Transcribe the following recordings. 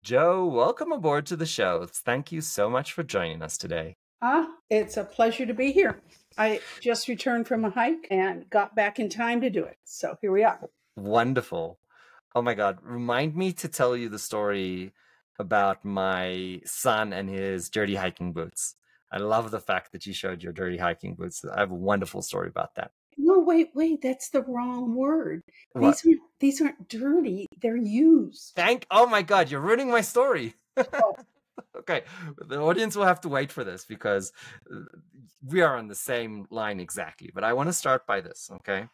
Joe, welcome aboard to the show. Thank you so much for joining us today. It's a pleasure to be here. I just returned from a hike and got back in time to do it. So here we are. Wonderful. Oh my God, remind me to tell you the story about my son and his dirty hiking boots. I love the fact that you showed your dirty hiking boots. I have a wonderful story about that. No, wait, that's the wrong word. What? These aren't dirty, they're used. Oh my God, you're ruining my story. Oh, Okay, the audience will have to wait for this because we are on the same line exactly. But I want to start by this, okay?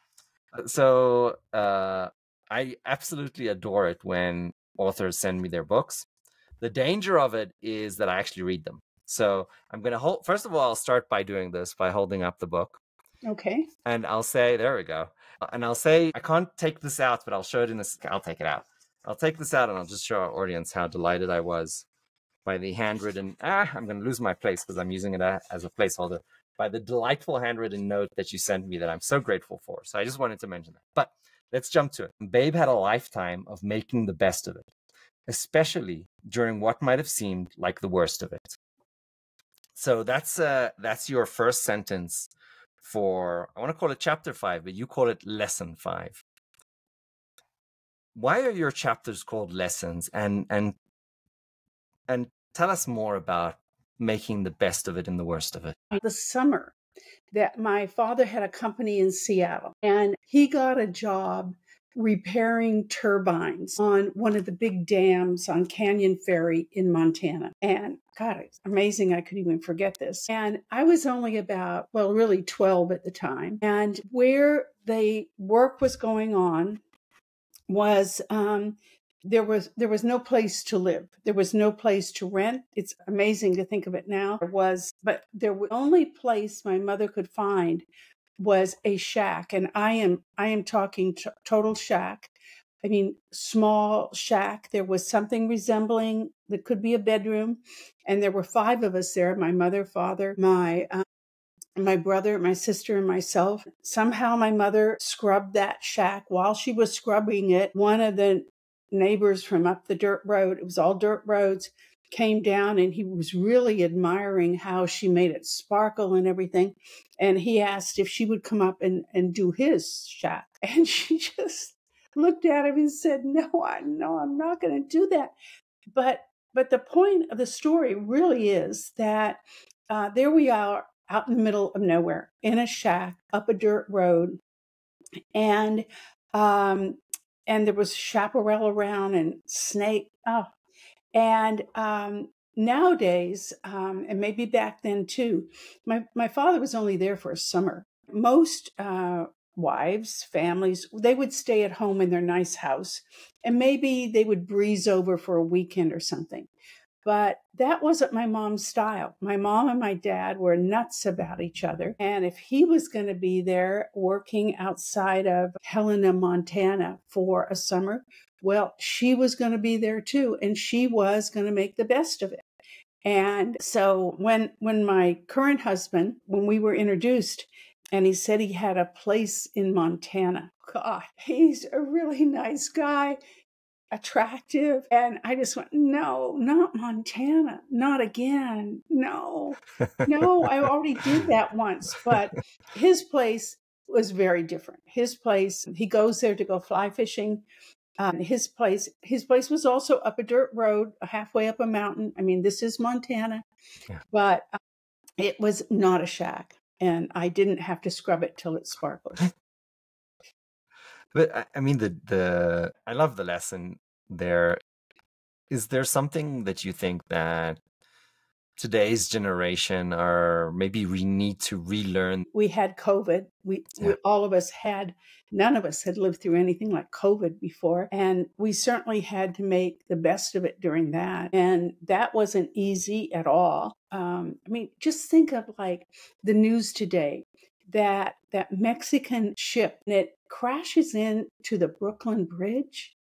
So I absolutely adore it when authors send me their books. The danger of it is that I actually read them. So I'm going to hold, first of all, I'll start by doing this by holding up the book. okay. And I'll say, there we go. And I'll say, I can't take this out, but I'll show it in this. I'll take it out. I'll take this out and I'll just show our audience how delighted I was by the handwritten, I'm going to lose my place because I'm using it as a placeholder, by the delightful handwritten note that you sent me that I'm so grateful for. So I just wanted to mention that. But let's jump to it. Babe had a lifetime of making the best of it, especially during what might have seemed like the worst of it. So that's your first sentence for, I want to call it chapter 5, but you call it lesson 5. Why are your chapters called lessons? And tell us more about making the best of it and the worst of it. The summer that my father had a company in Seattle and he got a job repairing turbines on one of the big dams on Canyon Ferry in Montana. And God, it's amazing I could even forget this. And I was only about, well, really 12 at the time. And where the work was going on was there was no place to live. There was no place to rent. It's amazing to think of it now. But the only place my mother could find was a shack, and I am talking total shack. I mean, small shack. There was something resembling that could be a bedroom, and there were 5 of us there: my mother, father, my brother, my sister, and myself. Somehow my mother scrubbed that shack. While she was scrubbing it, one of the neighbors from up the dirt road, it was all dirt roads, came down and he was really admiring how she made it sparkle and everything. And he asked if she would come up and do his shack. And she just looked at him and said, no, I'm not going to do that. But the point of the story really is that there we are out in the middle of nowhere in a shack up a dirt road. And there was chaparral around and snake. Oh, and nowadays, and maybe back then too, my father was only there for a summer. Most wives, families, they would stay at home in their nice house, and maybe they would breeze over for a weekend or something. But that wasn't my mom's style. My mom and my dad were nuts about each other. And if he was going to be there working outside of Helena, Montana for a summer, well, she was going to be there too. And she was going to make the best of it. And so when my current husband, when we were introduced, and he said he had a place in Montana, God, he's a really nice guy, attractive. And I just went, no, not Montana, not again. No, I already did that once. But his place was very different. His place, he goes there to go fly fishing. His place was also up a dirt road, halfway up a mountain. I mean, this is Montana, Yeah. but it was not a shack. And I didn't have to scrub it till it sparkled. But I mean, I love the lesson there. Is there something that you think that today's generation, or maybe we need to relearn? We had COVID. We all of us had, none of us had lived through anything like COVID before. And we certainly had to make the best of it during that. And that wasn't easy at all. I mean, just think of like the news today, that Mexican ship that crashes into the Brooklyn Bridge,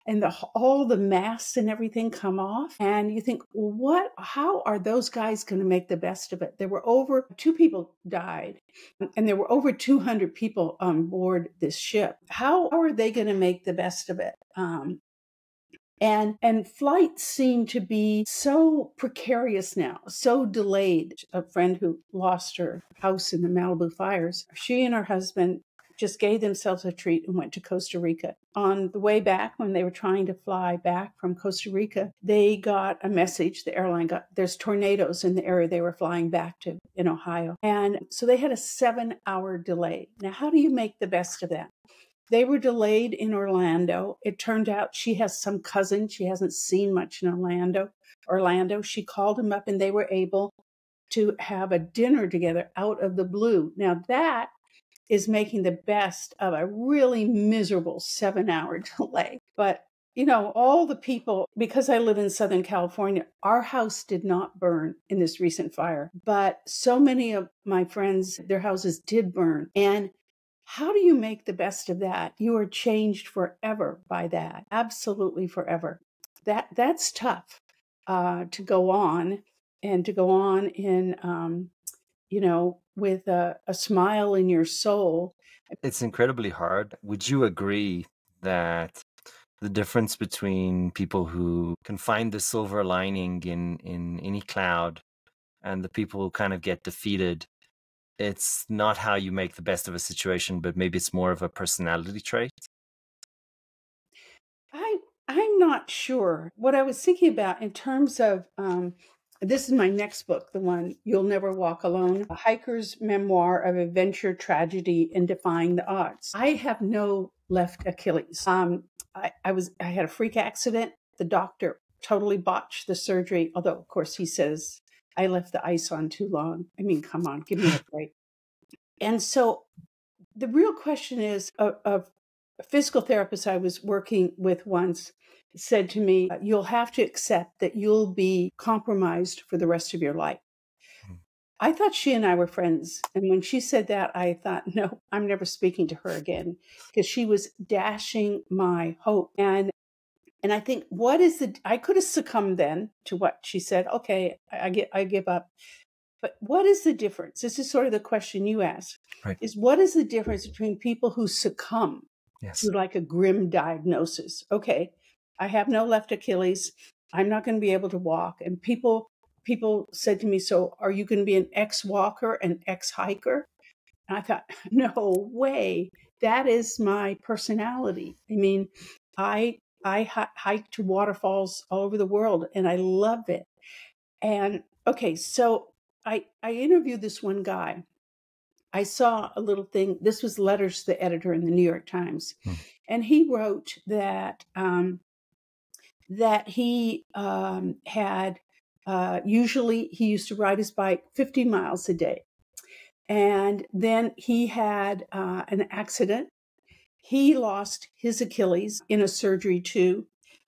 and all the masks and everything come off. And you think, well, how are those guys going to make the best of it? There were over 2 people died, and there were over 200 people on board this ship. How are they going to make the best of it? And flights seem to be so precarious now, so delayed. A friend who lost her house in the Malibu fires, she and her husband just gave themselves a treat and went to Costa Rica. On the way back, when they were trying to fly back from Costa Rica, they got a message. The airline got, there's tornadoes in the area they were flying back to in Ohio. And so they had a 7-hour delay. Now, how do you make the best of that? They were delayed in Orlando. It turned out she has some cousin she hasn't seen much in Orlando. She called him up and they were able to have a dinner together out of the blue. Now that is making the best of a really miserable 7-hour delay. But all the people, because I live in Southern California, our house did not burn in this recent fire, but so many of my friends, their houses did burn. And how do you make the best of that? You are changed forever by that. Absolutely forever. That's tough to go on and to go on in, with a smile in your soul. It's incredibly hard. Would you agree that the difference between people who can find the silver lining in any cloud and the people who kind of get defeated, it's not how you make the best of a situation, but maybe it's more of a personality trait? I'm not sure. What I was thinking about in terms of this is my next book, the one You'll Never Walk Alone, a hiker's memoir of adventure, tragedy, and defying the odds. I have no left Achilles. I had a freak accident. The doctor totally botched the surgery, although of course he says I left the ice on too long. I mean, come on, give me a break. And so the real question is, a physical therapist I was working with once said to me, you'll have to accept that you'll be compromised for the rest of your life. I thought she and I were friends. And when she said that, I thought, no, I'm never speaking to her again, because she was dashing my hope. And I think, I could have succumbed then to what she said. Okay, I give up. But what is the difference? This is sort of the question you asked. Right. Is what is the difference between people who succumb Yes. to like a grim diagnosis? Okay, I have no left Achilles. I'm not going to be able to walk. And people said to me, so are you going to be an ex-walker, an ex-hiker? And I thought, no way. That is my personality. I mean, I hike to waterfalls all over the world and I love it. And okay, so I interviewed this one guy. I saw a little thing. This was letters to the editor in the New York Times. And he wrote that he had usually he used to ride his bike 50 miles a day. And then he had an accident. He lost his Achilles in a surgery too.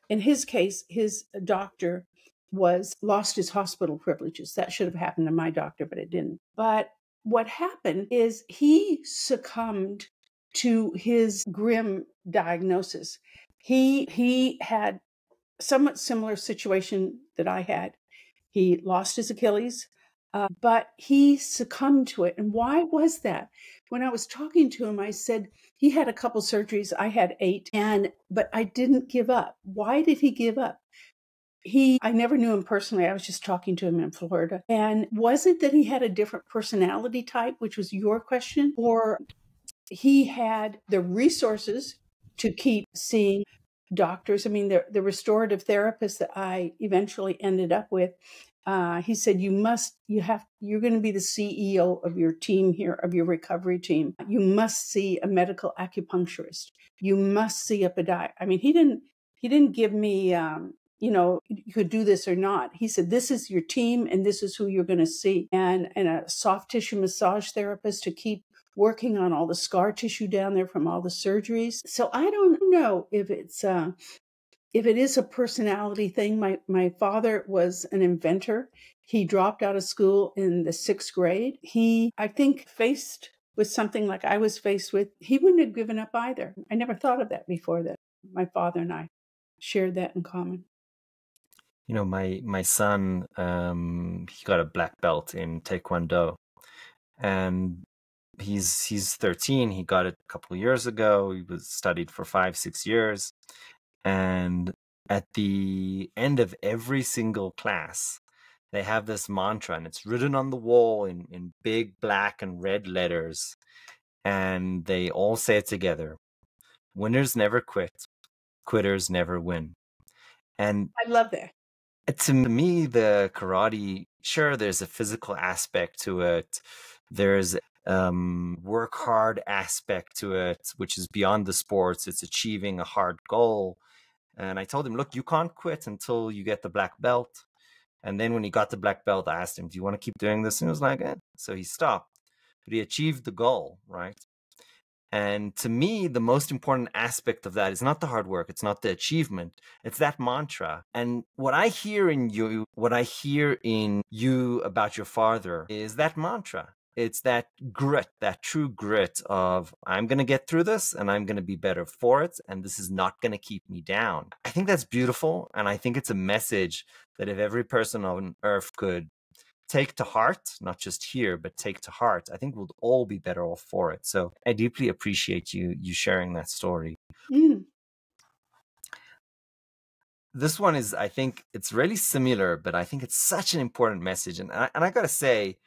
In his case, his doctor lost his hospital privileges. That should have happened to my doctor, but it didn't. But what happened is he succumbed to his grim diagnosis. He had somewhat similar situation that I had. He lost his Achilles, but he succumbed to it. And why was that? When I was talking to him, I said he had a couple surgeries. I had 8, but I didn't give up. Why did he give up? I never knew him personally. I was just talking to him in Florida. And was it that he had a different personality type, which was your question, or he had the resources to keep seeing doctors? I mean, the restorative therapist that I eventually ended up with, he said, you're going to be the CEO of your team here, of your recovery team. You must see a medical acupuncturist. You must see a podiatrist. I mean, he didn't give me, you could do this or not. He said, this is your team and this is who you're going to see. And a soft tissue massage therapist to keep working on all the scar tissue down there from all the surgeries. So I don't know if it is a personality thing. My father was an inventor. He dropped out of school in the 6th grade. I think, faced with something like I was faced with, he wouldn't have given up either. I never thought of that before, that my father and I shared that in common. My son, he got a black belt in Taekwondo, and he's 13. He got it a couple of years ago. He was studied for 5-6 years, and at the end of every single class, they have this mantra, and it's written on the wall in big black and red letters. And they all say it together: winners never quit, quitters never win. And I love that. to me, the karate, sure, there's a physical aspect to it. There's work hard aspect to it, which is beyond the sports. It's achieving a hard goal. And I told him, look, you can't quit until you get the black belt. And then when he got the black belt, I asked him, do you want to keep doing this? And he was like, eh. So he stopped, but he achieved the goal, right? And to me, the most important aspect of that is not the hard work. It's not the achievement. It's that mantra. And what I hear in you about your father is that mantra. It's that grit, that true grit of, I'm going to get through this and I'm going to be better for it. And this is not going to keep me down. I think that's beautiful. And I think it's a message that if every person on earth could take to heart, not just hear, but take to heart, I think we'll all be better off for it. So I deeply appreciate you sharing that story. Mm. This one is, I think it's really similar, but I think it's such an important message. And I got to say,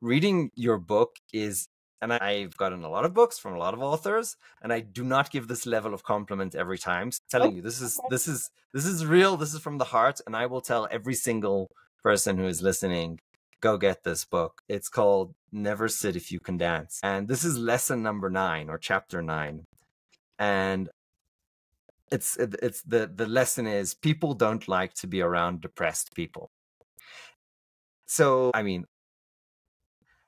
reading your book is, and I've gotten a lot of books from a lot of authors, and I do not give this level of compliment every time. So I'm telling you, this is real. This is from the heart, and I will tell every single person who is listening, go get this book. It's called Never Sit If You Can Dance. And this is lesson number 9 or chapter 9. And it's the lesson is, people don't like to be around depressed people. So, I mean,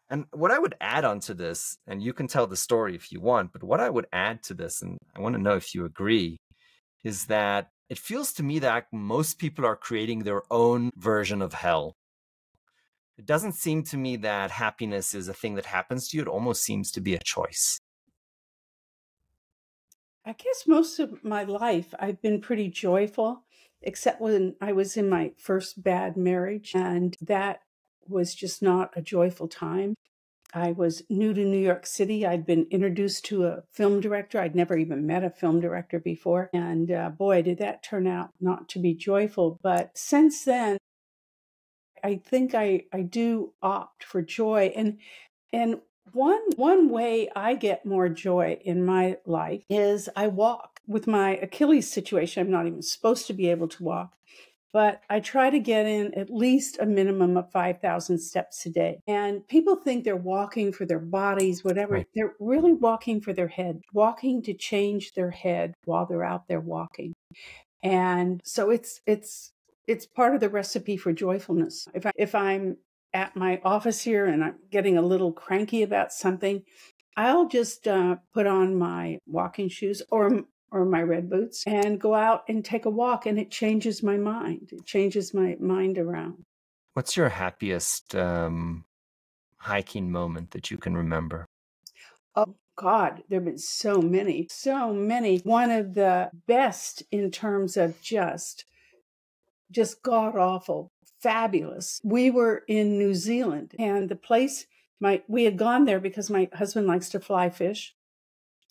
and what I would add onto this, and you can tell the story if you want, but what I would add to this, and I want to know if you agree, is that it feels to me that most people are creating their own version of hell. It doesn't seem to me that happiness is a thing that happens to you. It almost seems to be a choice. I guess most of my life I've been pretty joyful, except when I was in my first bad marriage, and that was just not a joyful time. I was new to New York City. I'd been introduced to a film director. I'd never even met a film director before. And boy, did that turn out not to be joyful. But since then, I think I do opt for joy. And one way I get more joy in my life is I walk. With my Achilles situation, I'm not even supposed to be able to walk, but I try to get in at least a minimum of 5,000 steps a day. And people think they're walking for their bodies, whatever. Right. They're really walking for their head, walking to change their head while they're out there walking. And so it's part of the recipe for joyfulness. If I'm at my office here and I'm getting a little cranky about something, I'll just put on my walking shoes or my red boots and go out and take a walk, and it changes my mind. It changes my mind around. What's your happiest hiking moment that you can remember? Oh God, there have been so many, so many. One of the best in terms of just god awful, fabulous. We were in New Zealand, and the place we had gone there because my husband likes to fly fish.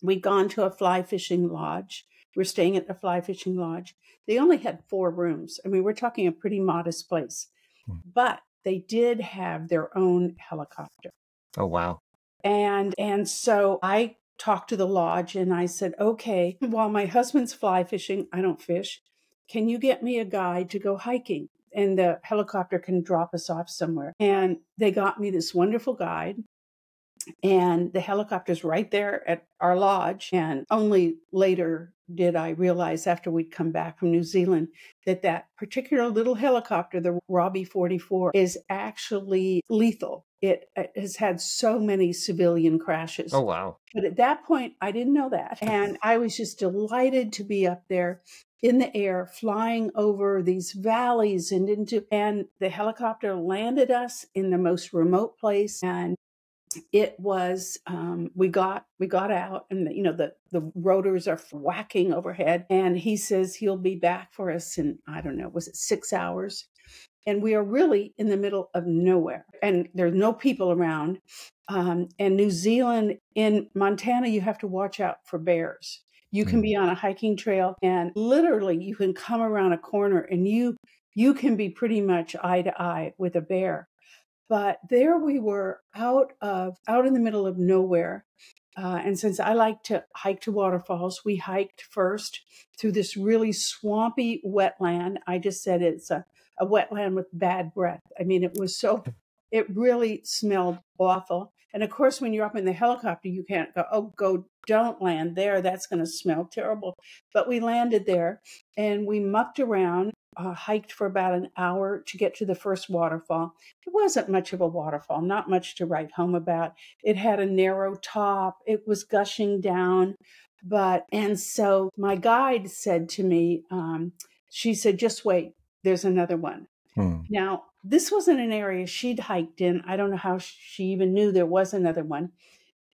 We'd gone to a fly fishing lodge. We're staying at the fly fishing lodge. They only had 4 rooms. I mean, we're talking a pretty modest place, but they did have their own helicopter. Oh, wow. And so I talked to the lodge and I said, okay, while my husband's fly fishing, I don't fish. Can you get me a guide to go hiking? And the helicopter can drop us off somewhere. And they got me this wonderful guide. And the helicopter's right there at our lodge. And only later did I realize, after we'd come back from New Zealand, that particular little helicopter, the Robbie 44, is actually lethal. It has had so many civilian crashes. Oh, wow. But at that point, I didn't know that. And I was just delighted to be up there in the air, flying over these valleys and the helicopter landed us in the most remote place. And it was we got out, and the rotors are whacking overhead, and he says he'll be back for us in, I don't know, was it 6 hours? And we are really in the middle of nowhere, and there's no people around. And New Zealand, in Montana, you have to watch out for bears You can be on a hiking trail and literally you can come around a corner and you can be pretty much eye to eye with a bear. But there we were out in the middle of nowhere. And since I like to hike to waterfalls, we hiked first through this really swampy wetland. I just said it's a wetland with bad breath. I mean, it really smelled awful. And of course, when you're up in the helicopter, you can't go, don't land there. That's going to smell terrible. But we landed there and we mucked around, hiked for about an hour to get to the first waterfall. It wasn't much of a waterfall, not much to write home about. It had a narrow top. It was gushing down. And so my guide said to me, she said, just wait, there's another one. Now, this wasn't an area she'd hiked in. I don't know how she even knew there was another one.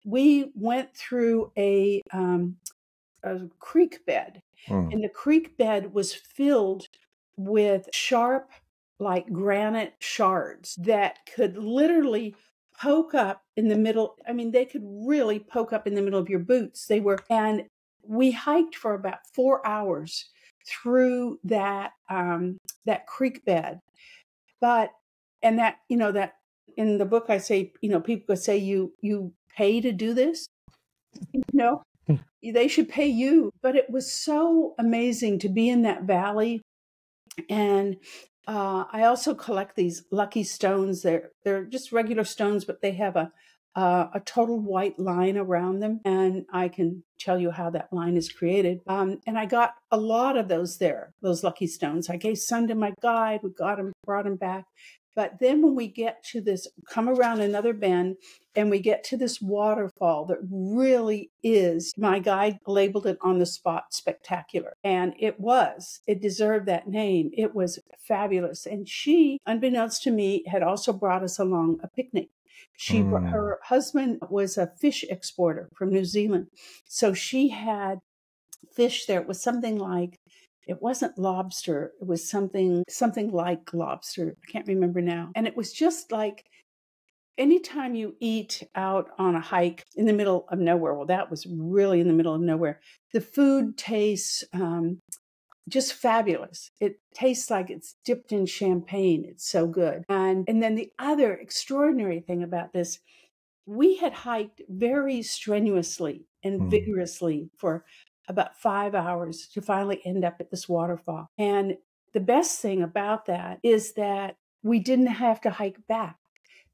We went through a creek bed, and the creek bed was filled with sharp, like granite shards that could literally poke up in the middle. I mean, they could really poke up in the middle of your boots. And we hiked for about 4 hours through that creek bed. And that in the book I say, people say you pay to do this, they should pay you. But it was so amazing to be in that valley. And I also collect these lucky stones. They're just regular stones, but they have a total white line around them. And I can tell you how that line is created. And I got a lot of those lucky stones. I gave some to my guide. We got them, brought them back. But then when we get to this, come around another bend, and we get to this waterfall that really is, my guide labeled it on the spot, spectacular. And it deserved that name. It was fabulous. And she, unbeknownst to me, had also brought us along a picnic. Her husband was a fish exporter from New Zealand. So she had fish there. It was something like, it wasn't lobster. It was something like lobster. I can't remember now. And it was just like, anytime you eat out on a hike in the middle of nowhere, well, that was really in the middle of nowhere, the food tastes just fabulous. It tastes like it's dipped in champagne. It's so good. And then the other extraordinary thing about this, we had hiked very strenuously and vigorously for about 5 hours to finally end up at this waterfall. And the best thing about that is that we didn't have to hike back.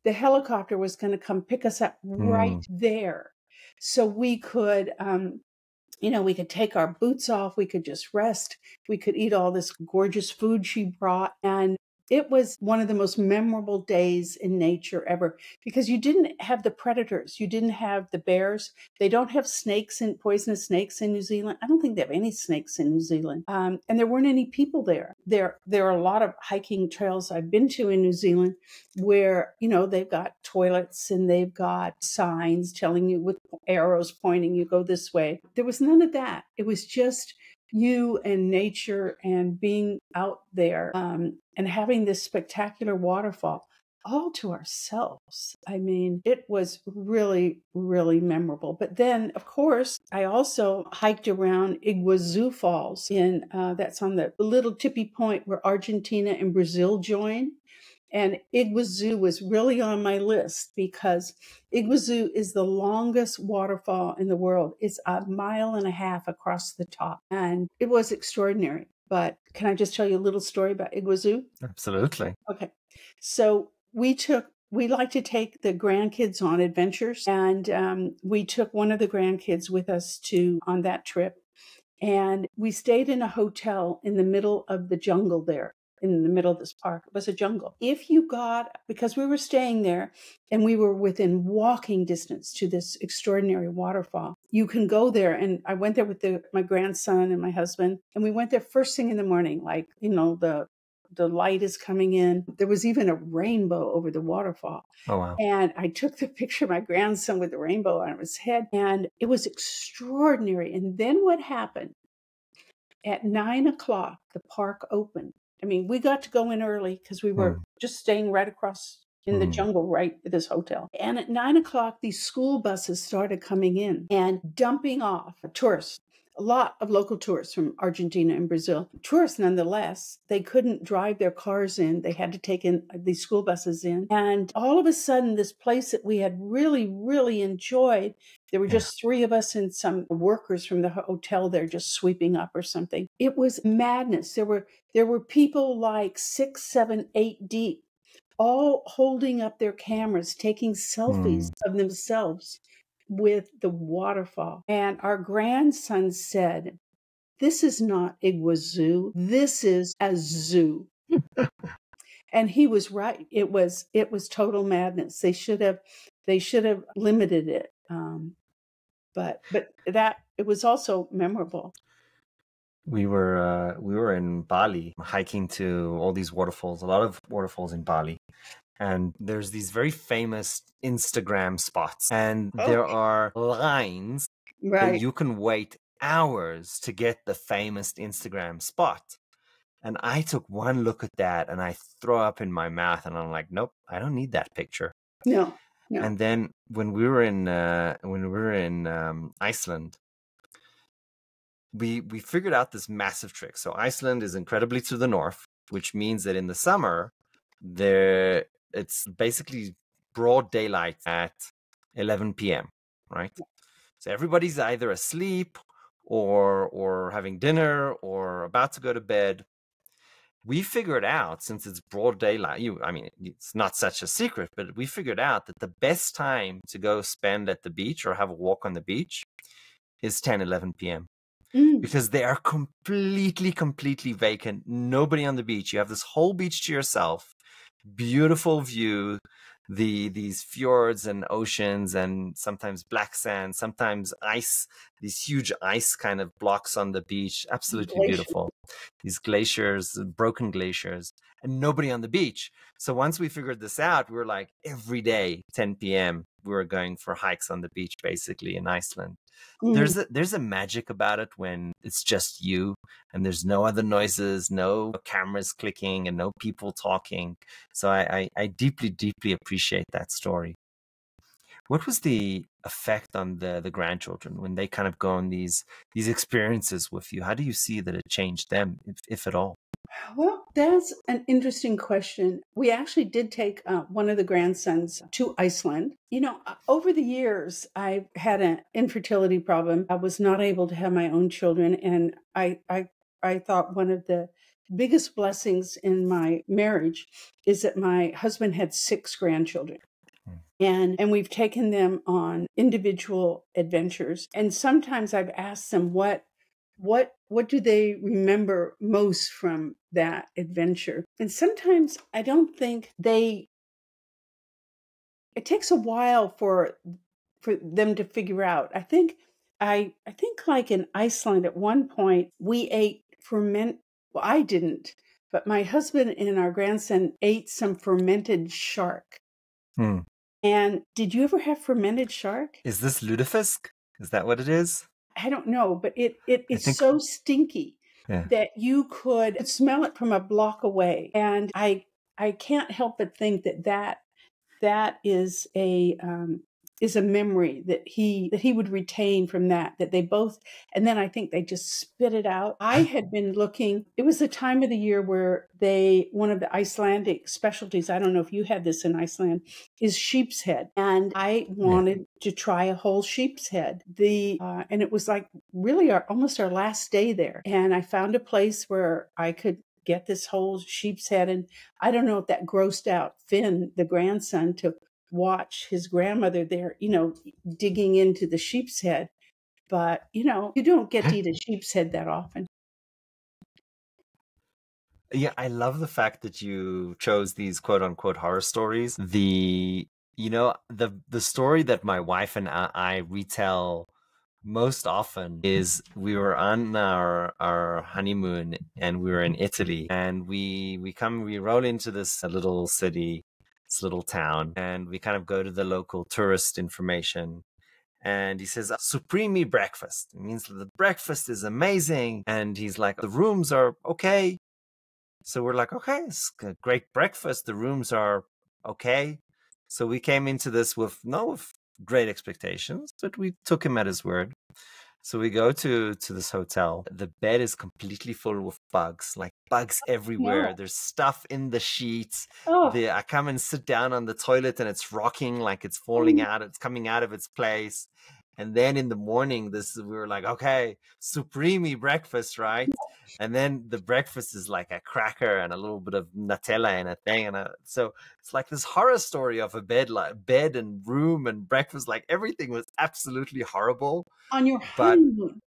The helicopter was going to come pick us up right there. So we could, we could take our boots off. We could just rest. We could eat all this gorgeous food she brought. And it was one of the most memorable days in nature ever, because you didn't have the predators. You didn't have the bears. They don't have poisonous snakes in New Zealand. I don't think they have any snakes in New Zealand. And there weren't any people there. There are a lot of hiking trails I've been to in New Zealand where, they've got toilets and they've got signs telling you with arrows pointing, you go this way. There was none of that. It was just you and nature and being out there and having this spectacular waterfall all to ourselves. I mean, it was really, really memorable. But then, of course, I also hiked around Iguazu Falls that's on the little tippy point where Argentina and Brazil join. And Iguazu was really on my list because Iguazu is the longest waterfall in the world. It's 1.5 miles across the top. And it was extraordinary. But can I just tell you a little story about Iguazu? Absolutely. Okay. So we like to take the grandkids on adventures. And we took one of the grandkids with us on that trip. And we stayed in a hotel in the middle of the jungle there. In the middle of this park. It was a jungle. Because we were staying there and we were within walking distance to this extraordinary waterfall, you can go there. And I went there with my grandson and my husband, and we went there first thing in the morning, like, the light is coming in. There was even a rainbow over the waterfall. Oh, wow. And I took the picture of my grandson with the rainbow on his head, and it was extraordinary. And then what happened? At 9:00, the park opened. I mean, we got to go in early because we were just staying right across in the jungle, right at this hotel. And at 9:00, these school buses started coming in and dumping off tourists. a lot of local tourists from Argentina and Brazil. Tourists, nonetheless, they couldn't drive their cars in. They had to take in these school buses in. And all of a sudden, this place that we had really, really enjoyed, there were just three of us and some workers from the hotel there just sweeping up or something. It was madness. There were people like 6, 7, 8 deep, all holding up their cameras, taking selfies of themselves with the waterfall. And our grandson said, "This is not Iguazu. This is a zoo." And he was right. It was total madness. They should have limited it. But that it was also memorable. We were in Bali hiking to all these waterfalls, a lot of waterfalls in Bali. And there's these very famous Instagram spots. And there are lines that you can wait hours to get the famous Instagram spot. And I took one look at that and I throw up in my mouth and I'm like, nope, I don't need that picture. No. And then when we were in Iceland, we figured out this massive trick. So Iceland is incredibly to the north, which means that in the summer it's basically broad daylight at 11 p.m., right? So everybody's either asleep or having dinner or about to go to bed. We figured out, since it's broad daylight, it's not such a secret, but we figured out that the best time to go spend at the beach or have a walk on the beach is 10, 11 p.m. Because they are completely vacant. Nobody on the beach. You have this whole beach to yourself. Beautiful view, these fjords and oceans and sometimes black sand, sometimes ice, these huge ice kind of blocks on the beach. Absolutely beautiful. These glaciers, broken glaciers, and nobody on the beach. So once we figured this out, we were like, every day, 10 p.m., we were going for hikes on the beach, basically, in Iceland. There's a magic about it when it's just you and there's no other noises, no cameras clicking and no people talking. So I deeply appreciate that story. What was the effect on the grandchildren when they kind of go on these experiences with you? How do you see that it changed them, if at all? Well, that's an interesting question. We actually did take one of the grandsons to Iceland. Over the years, I've had an infertility problem. I was not able to have my own children. And I thought one of the biggest blessings in my marriage is that my husband had 6 grandchildren. And we've taken them on individual adventures. And sometimes I've asked them what do they remember most from that adventure? And sometimes I don't think it takes a while for them to figure out. I think like in Iceland at one point we ate well, I didn't, but my husband and our grandson ate some fermented shark. And did you ever have fermented shark? Is this lutefisk? Is that what it is? I don't know, but it is so stinky that you could smell it from a block away. And I can't help but think that is a memory that he would retain from that they both, and then I think they just spit it out. I had been looking, it was the time of the year where one of the Icelandic specialties, I don't know if you had this in Iceland, is sheep's head. And I wanted to try a whole sheep's head. And it was like really almost our last day there. And I found a place where I could get this whole sheep's head. And I don't know if that grossed out Finn, the grandson, to watch his grandmother there, digging into the sheep's head. But, you don't get to eat a sheep's head that often. Yeah, I love the fact that you chose these quote unquote horror stories. The story that my wife and I retell most often is we were on our honeymoon and we were in Italy, and we roll into this little city, this little town, and we kind of go to the local tourist information. And he says, "Supreme breakfast." It means the breakfast is amazing. And he's like, "The rooms are okay." So we're like, "Okay, it's a great breakfast. The rooms are okay." So we came into this with great expectations, but we took him at his word. So we go to this hotel. The bed is completely full with bugs, like bugs everywhere. No. There's stuff in the sheets. Oh, I come and sit down on the toilet and it's rocking like it's falling out. It's coming out of its place. And then in the morning, we were like, okay, supreme breakfast, right? And then the breakfast is like a cracker and a little bit of Nutella and a thing. So it's like this horror story of a bed and room and breakfast. Like everything was absolutely horrible. on your But honeymoon.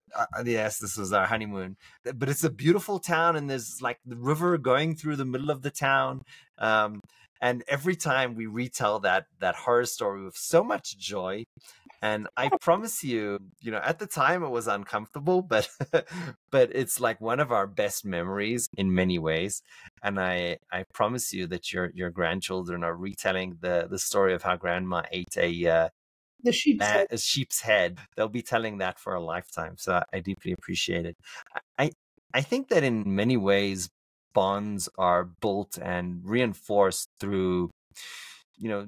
yes, this was our honeymoon. But it's a beautiful town, and there's like the river going through the middle of the town. And every time we retell that horror story with so much joy. And I promise you, at the time it was uncomfortable, but but it's like one of our best memories in many ways. And I promise you that your grandchildren are retelling the story of how grandma ate The sheep's head. a sheep's head. They'll be telling that for a lifetime. So I deeply appreciate it. I I think that in many ways bonds are built and reinforced through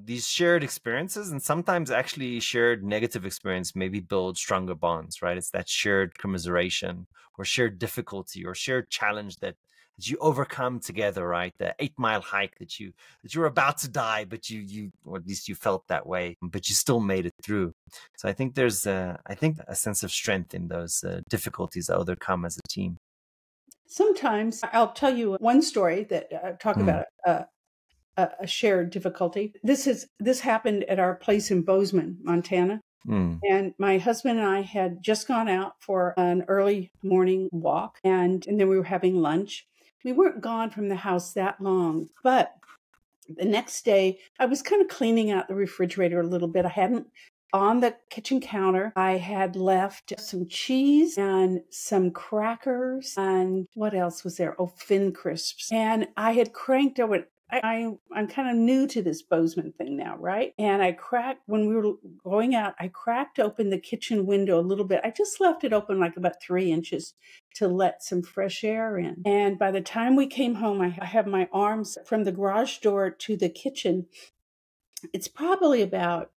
these shared experiences, and sometimes actually shared negative experience maybe build stronger bonds, right? It's that shared commiseration or shared difficulty or shared challenge that you overcome together, right? The 8 mile hike that you're about to die, but you or at least you felt that way, but you still made it through. So I think there's a sense of strength in those difficulties that overcome as a team. Sometimes I'll tell you one story that talk Mm. about a shared difficulty. This happened at our place in Bozeman, Montana. Mm. And my husband and I had just gone out for an early morning walk, and then we were having lunch. We weren't gone from the house that long, but the next day I was kind of cleaning out the refrigerator a little bit. I hadn't on the kitchen counter, I had left some cheese and some crackers, and what else was there? Oh, Fin Crisps. And I had cranked over. I'm kind of new to this Bozeman thing now, right? And when we were going out, I cracked open the kitchen window a little bit. I just left it open like about 3 inches to let some fresh air in. And by the time we came home, I have my arms from the garage door to the kitchen. It's probably about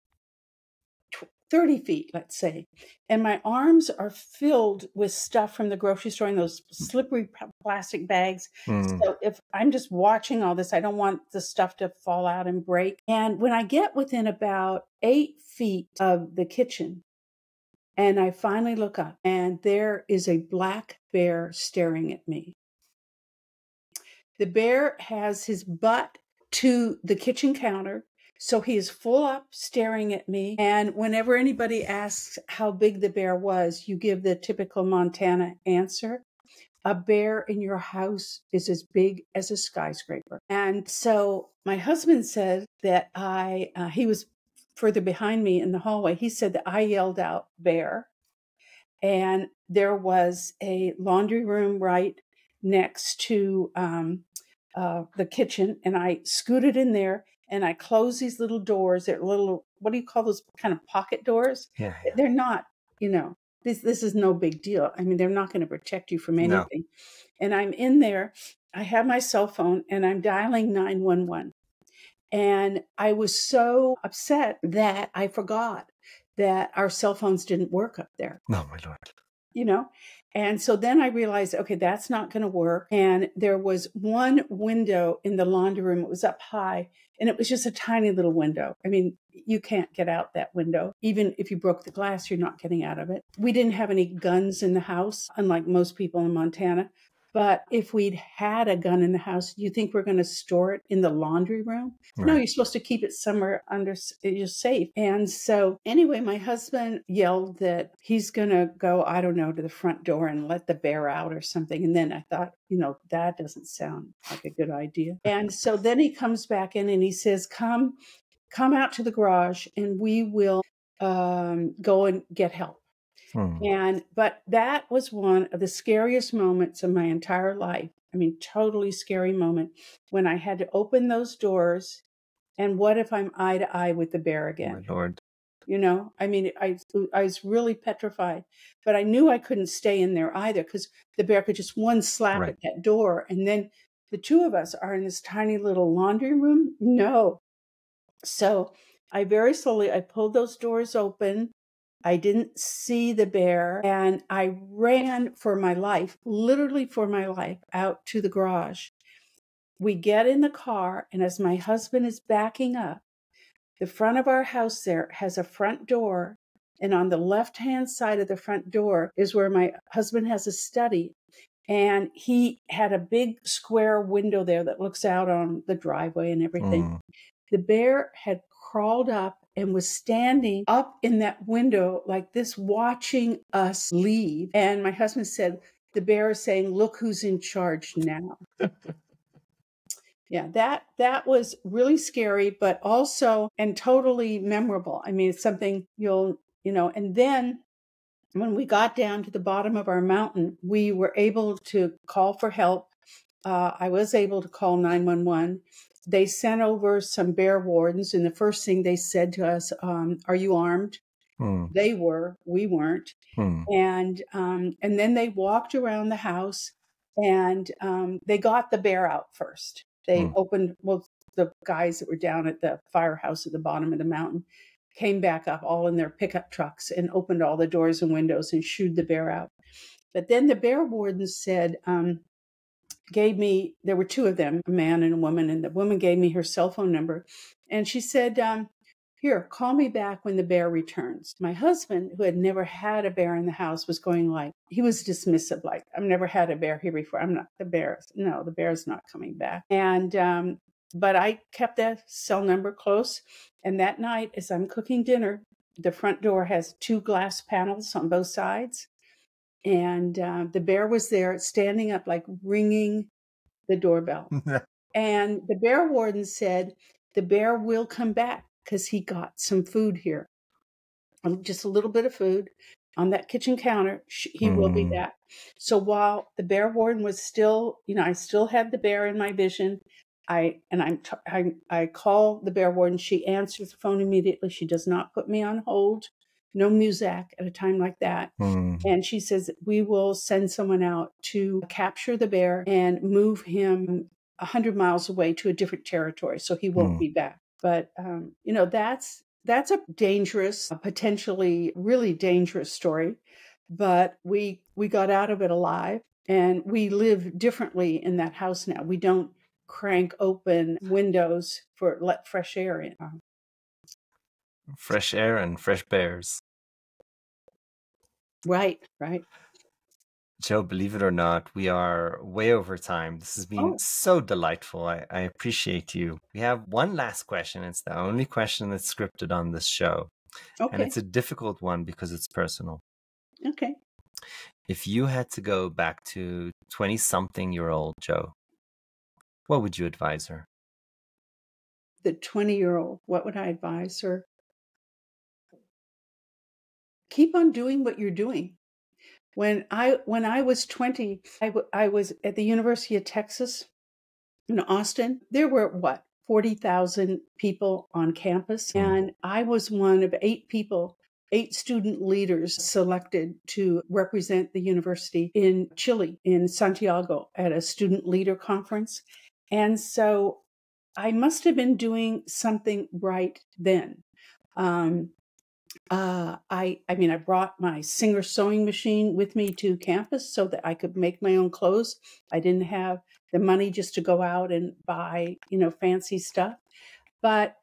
30 feet, let's say. And my arms are filled with stuff from the grocery store in those slippery plastic bags. Mm. So if I'm just watching all this, I don't want the stuff to fall out and break. And when I get within about 8 feet of the kitchen, and I finally look up, and there is a black bear staring at me. The bear has his butt to the kitchen counter. So he is full up staring at me. And whenever anybody asks how big the bear was, you give the typical Montana answer. A bear in your house is as big as a skyscraper. And so my husband said that he was further behind me in the hallway. He said that I yelled out bear. And there was a laundry room right next to the kitchen. And I scooted in there. And I close these little doors. They're little, what do you call those kind of pocket doors? Yeah. They're not, this is no big deal. I mean, they're not going to protect you from No. anything. And I'm in there. I have my cell phone and I'm dialing 911. And I was so upset that I forgot that our cell phones didn't work up there. Oh my Lord. And so then I realized, okay, that's not going to work. And there was one window in the laundry room. It was up high and it was just a tiny little window. I mean, you can't get out that window. Even if you broke the glass, you're not getting out of it. We didn't have any guns in the house, unlike most people in Montana. But if we'd had a gun in the house, do you think we're going to store it in the laundry room? Right. No, you're supposed to keep it somewhere you're safe. And so anyway, my husband yelled that he's going to go, I don't know, to the front door and let the bear out or something. And then I thought, that doesn't sound like a good idea. And so then he comes back in and he says, come out to the garage and we will go and get help. But that was one of the scariest moments of my entire life. I mean, totally scary moment when I had to open those doors. And what if I'm eye to eye with the bear again? My Lord. I mean, I was really petrified, but I knew I couldn't stay in there either because the bear could just one slap at that door. And then the two of us are in this tiny little laundry room. No. So I very slowly, I pulled those doors open I didn't see the bear, and I ran for my life, literally for my life, out to the garage. We get in the car, and as my husband is backing up, the front of our house there has a front door, and on the left-hand side of the front door is where my husband has a study. And he had a big square window there that looks out on the driveway and everything. The bear had crawled up and was standing up in that window like this, watching us leave. And my husband said, the bear is saying, look who's in charge now. Yeah, that was really scary, but also and totally memorable. I mean, it's something and then when we got down to the bottom of our mountain, we were able to call for help. I was able to call 911. They sent over some bear wardens, and the first thing they said to us, are you armed? They were, we weren't. And then they walked around the house, and they got the bear out first. They opened, the guys that were down at the firehouse at the bottom of the mountain came back up all in their pickup trucks and opened all the doors and windows and shooed the bear out. But then the bear wardens said, there were two of them, a man and a woman, and the woman gave me her cell phone number. And she said, here, call me back when the bear returns. My husband, who had never had a bear in the house, was going he was dismissive, like, I've never had a bear here before. The bear's not coming back. And, but I kept that cell number close. And that night, as I'm cooking dinner, the front door has 2 glass panels on both sides. And the bear was there standing up, like ringing the doorbell. And the bear warden said, the bear will come back because he got some food here. Just a little bit of food on that kitchen counter. He will be back. So while the bear warden was still, I still had the bear in my vision. I call the bear warden. She answers the phone immediately. She does not put me on hold. No music at a time like that. And she says, we will send someone out to capture the bear and move him 100 miles away to a different territory so he won't be back. But, that's a dangerous, potentially really dangerous story. But we got out of it alive, and we live differently in that house now. We don't crank open windows let fresh air in. Fresh air and fresh bears. Right. Joe, believe it or not, we are way over time. This has been so delightful. I appreciate you. We have one last question. It's the only question that's scripted on this show. Okay. And it's a difficult one because it's personal. Okay. If you had to go back to 20-something-year-old Joe, what would you advise her? The 20-year-old, what would I advise her? Keep on doing what you're doing. When I was 20, I was at the University of Texas in Austin. There were 40,000 people on campus, and I was one of 8 student leaders selected to represent the university in Chile, in Santiago, at a student leader conference. And so I must have been doing something right then. I brought my Singer sewing machine with me to campus so that I could make my own clothes. I didn't have the money just to go out and buy, fancy stuff. But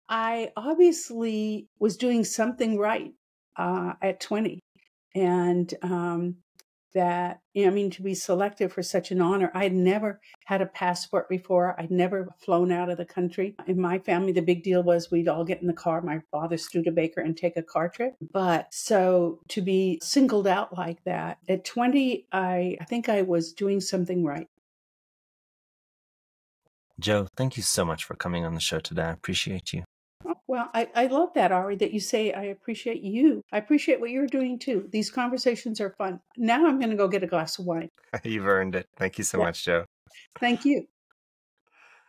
I obviously was doing something right at 20. And to be selected for such an honor. I had never had a passport before. I'd never flown out of the country. In my family, the big deal was we'd all get in the car, my father, Studebaker, and take a car trip. But so to be singled out like that, at 20, I think I was doing something right. Joe, thank you so much for coming on the show today. I appreciate you. Well, I love that, Ari, that you say I appreciate you. I appreciate what you're doing, too. These conversations are fun. Now I'm going to go get a glass of wine. You've earned it. Thank you so much, Joe. Thank you.